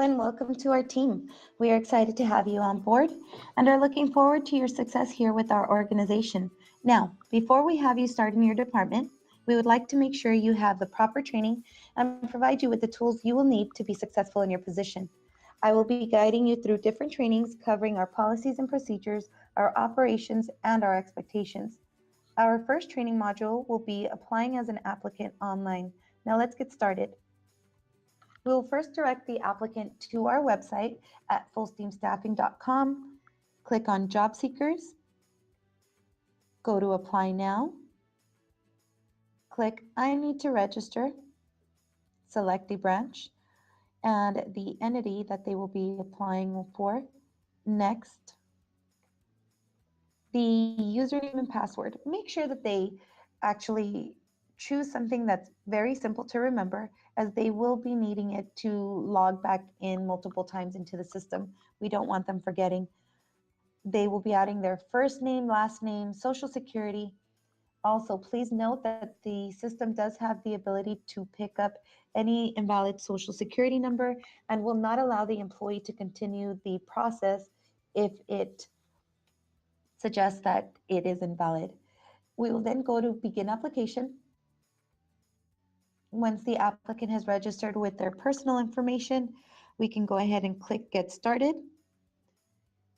and welcome to our team. We are excited to have you on board and are looking forward to your success here with our organization. Now, before we have you start in your department, we would like to make sure you have the proper training and provide you with the tools you will need to be successful in your position. I will be guiding you through different trainings covering our policies and procedures, our operations, and our expectations. Our first training module will be applying as an applicant online. Now let's get started. We will first direct the applicant to our website at fullsteamstaffing.com. Click on Job Seekers. Go to Apply Now. Click I need to register. Select the branch and the entity that they will be applying for. Next. The username and password. Make sure that they actually choose something that's very simple to remember, as they will be needing it to log back in multiple times into the system. We don't want them forgetting. They will be adding their first name, last name, social security. Also, please note that the system does have the ability to pick up any invalid social security number and will not allow the employee to continue the process if it suggests that it is invalid. We will then go to begin application. Once the applicant has registered with their personal information, we can go ahead and click Get Started.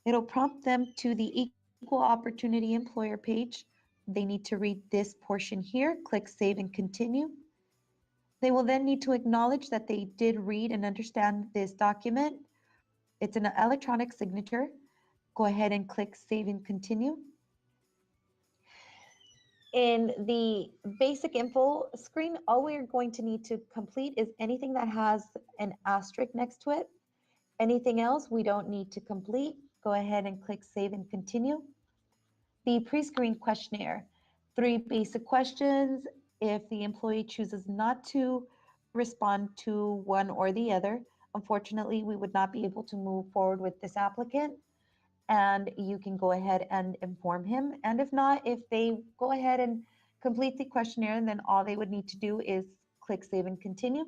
It'll prompt them to the Equal Opportunity Employer page. They need to read this portion here. Click Save and Continue. They will then need to acknowledge that they did read and understand this document. It's an electronic signature. Go ahead and click Save and Continue. In the basic info screen, all we're going to need to complete is anything that has an asterisk next to it. Anything else we don't need to complete. Go ahead and click Save and Continue. The pre-screen questionnaire, 3 basic questions. If the employee chooses not to respond to one or the other, unfortunately, we would not be able to move forward with this applicant. And you can go ahead and inform him. And if not, if they go ahead and complete the questionnaire, then all they would need to do is click Save and Continue.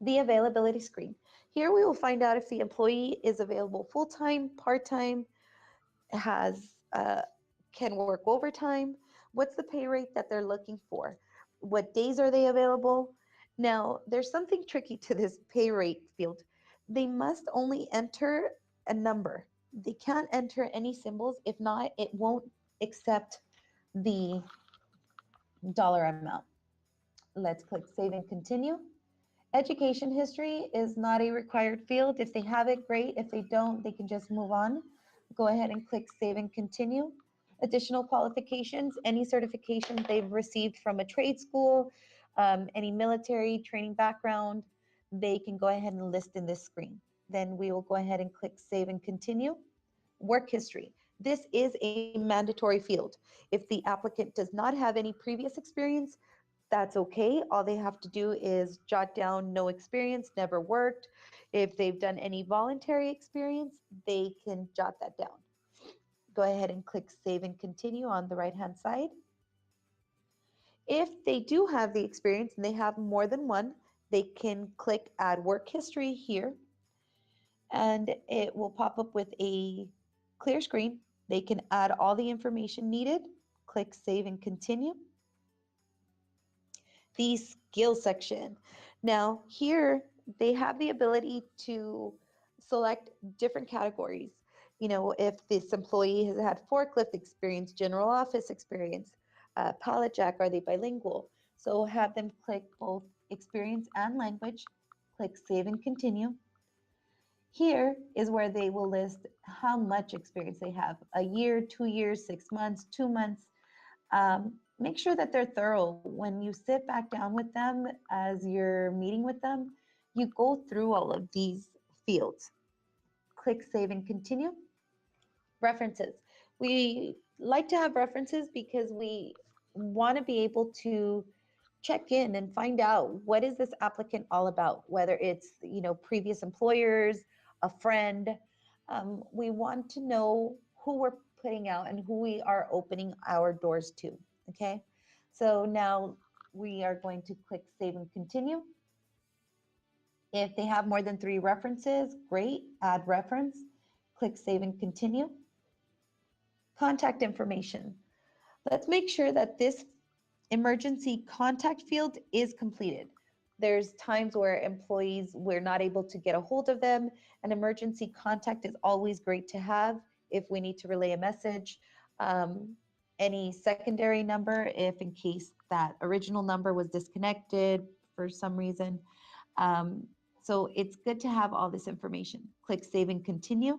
The availability screen. Here we will find out if the employee is available full-time, part-time, can work overtime, what's the pay rate that they're looking for, what days are they available. Now, there's something tricky to this pay rate field. They must only enter a number. They can't enter any symbols. If not, it won't accept the dollar amount. Let's click Save and Continue. Education history is not a required field. If they have it, great. If they don't, they can just move on. Go ahead and click Save and Continue. Additional qualifications, any certifications they've received from a trade school, any military training background, they can go ahead and list in this screen. Then we will go ahead and click Save and Continue. Work history. This is a mandatory field. If the applicant does not have any previous experience, that's okay. All they have to do is jot down no experience, never worked. If they've done any voluntary experience, they can jot that down. Go ahead and click Save and Continue on the right-hand side. If they do have the experience and they have more than one, they can click Add Work History here, and it will pop up with a clear screen. They can add all the information needed. Click Save and Continue. The skill section. Now here they have the ability to select different categories. You know, if this employee has had forklift experience, general office experience, pallet jack, are they bilingual? So have them click both experience and language. Click Save and Continue. Here is where they will list how much experience they have: a year, 2 years, 6 months, 2 months. Make sure that they're thorough. When you sit back down with them as you're meeting with them, you go through all of these fields. Click Save and Continue. References. We like to have references because we want to be able to check in and find out what is this applicant all about, whether it's, you know, previous employers, a friend. We want to know who we're putting out and who we are opening our doors to. Okay, so now we are going to click Save and Continue. If they have more than 3 references, great, add reference, click save and continue. Contact information. Let's make sure that this emergency contact field is completed. There's times where employees, we're not able to get a hold of them. An emergency contact is always great to have if we need to relay a message. Um, any secondary number, if in case that original number was disconnected for some reason. Um, so it's good to have all this information. Click save and continue.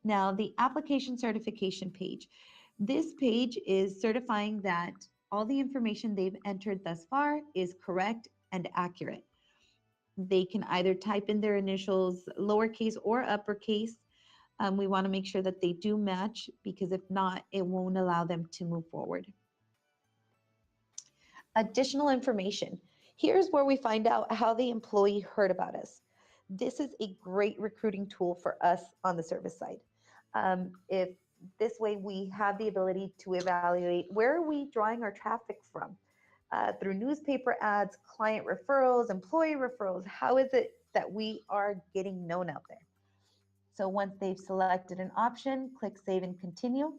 Now, the application certification page. This page is certifying that all the information they've entered thus far is correct and accurate. They can either type in their initials, lowercase or uppercase. We want to make sure that they do match because if not, it won't allow them to move forward. Additional information. Here's where we find out how the employee heard about us. This is a great recruiting tool for us on the service side. If this way we have the ability to evaluate where are we drawing our traffic from through newspaper ads, client referrals, employee referrals. How is it that we are getting known out there? So once they've selected an option, click save and continue.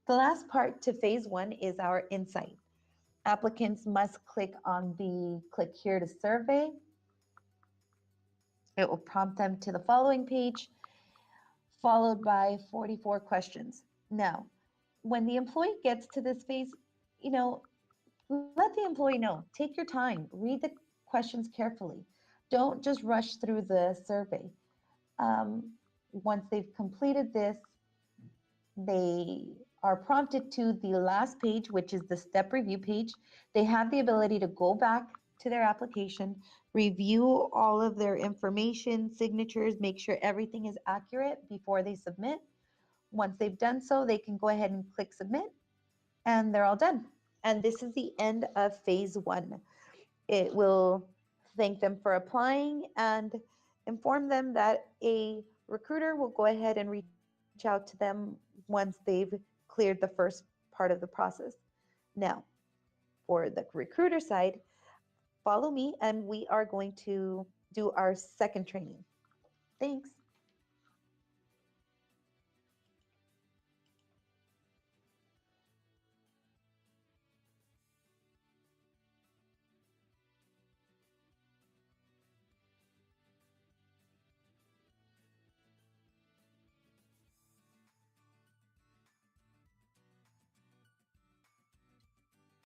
The last part to phase 1 is our insight. Applicants must click on the click here to survey. It will prompt them to the following page, followed by 44 questions. Now, when the employee gets to this phase, you know, let the employee know. Take your time, read the questions carefully. Don't just rush through the survey. Once they've completed this, they are prompted to the last page, which is the step review page. They have the ability to go back to their application, review all of their information, signatures, make sure everything is accurate before they submit. Once they've done so, they can go ahead and click submit, and they're all done. And this is the end of phase 1. It will thank them for applying and inform them that a recruiter will go ahead and reach out to them once they've cleared the first part of the process. Now, for the recruiter side, follow me and we are going to do our second training. Thanks.